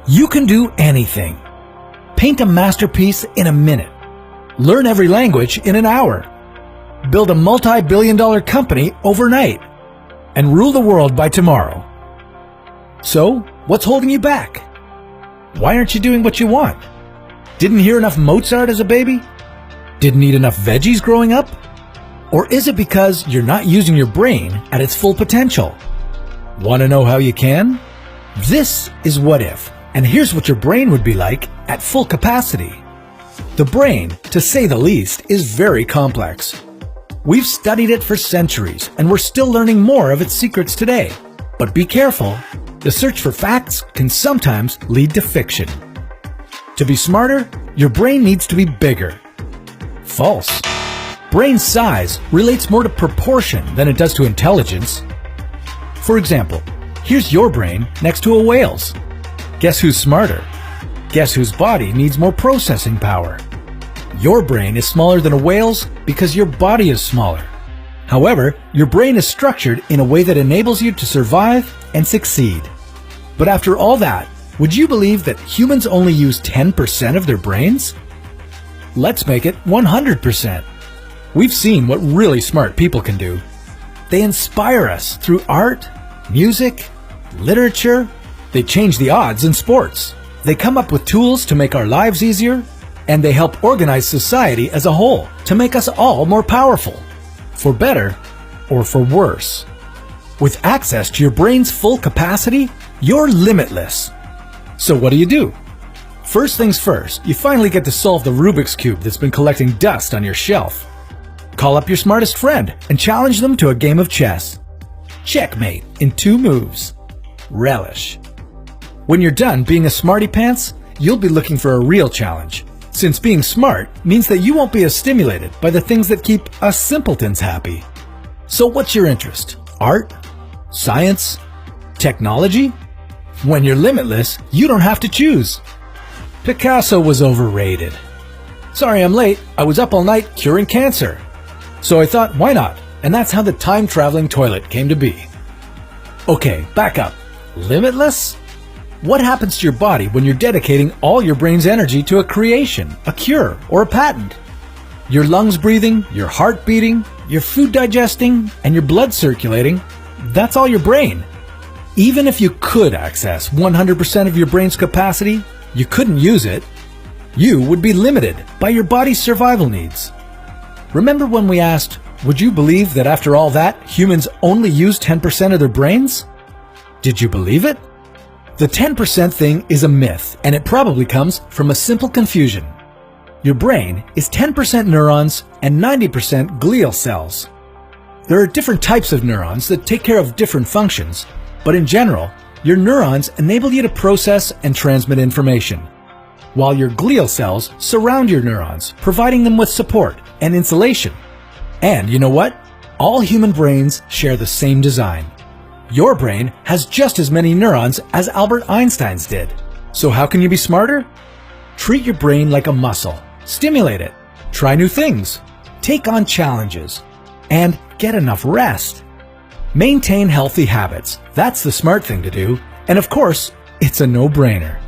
You can do anything. Paint a masterpiece in a minute. Learn every language in an hour. Build a multi-billion-dollar company overnight. And rule the world by tomorrow. So, what's holding you back? Why aren't you doing what you want? Didn't hear enough Mozart as a baby? Didn't eat enough veggies growing up? Or is it because you're not using your brain at its full potential? Want to know how you can? This is What If, and here's what your brain would be like at full capacity. The brain, to say the least, is very complex. We've studied it for centuries, and we're still learning more of its secrets today. But be careful, the search for facts can sometimes lead to fiction. To be smarter, your brain needs to be bigger. False. Brain size relates more to proportion than it does to intelligence. For example, here's your brain next to a whale's. Guess who's smarter? Guess whose body needs more processing power? Your brain is smaller than a whale's because your body is smaller. However, your brain is structured in a way that enables you to survive and succeed. But after all that, would you believe that humans only use 10% of their brains? Let's make it 100%. We've seen what really smart people can do. They inspire us through art, music, literature. They change the odds in sports. They come up with tools to make our lives easier, and they help organize society as a whole to make us all more powerful, for better or for worse. With access to your brain's full capacity, you're limitless. So what do? First things first, you finally get to solve the Rubik's Cube that's been collecting dust on your shelf. Call up your smartest friend and challenge them to a game of chess. Checkmate in 2 moves. Relish. When you're done being a smarty pants, you'll be looking for a real challenge, since being smart means that you won't be as stimulated by the things that keep us simpletons happy. So what's your interest? Art? Science? Technology? When you're limitless, you don't have to choose. Picasso was overrated. Sorry I'm late, I was up all night curing cancer. So I thought, why not? And that's how the time-traveling toilet came to be. Okay, back up. Limitless? What happens to your body when you're dedicating all your brain's energy to a creation, a cure, or a patent? Your lungs breathing, your heart beating, your food digesting, and your blood circulating, that's all your brain. Even if you could access 100% of your brain's capacity, you couldn't use it. You would be limited by your body's survival needs. Remember when we asked, would you believe that after all that, humans only use 10% of their brains? Did you believe it? The 10% thing is a myth, and it probably comes from a simple confusion. Your brain is 10% neurons and 90% glial cells. There are different types of neurons that take care of different functions, but in general, your neurons enable you to process and transmit information, while your glial cells surround your neurons, providing them with support and insulation. And you know what? All human brains share the same design. Your brain has just as many neurons as Albert Einstein's did. So how can you be smarter? Treat your brain like a muscle. Stimulate it. Try new things. Take on challenges. And get enough rest. Maintain healthy habits. That's the smart thing to do. And of course, it's a no-brainer.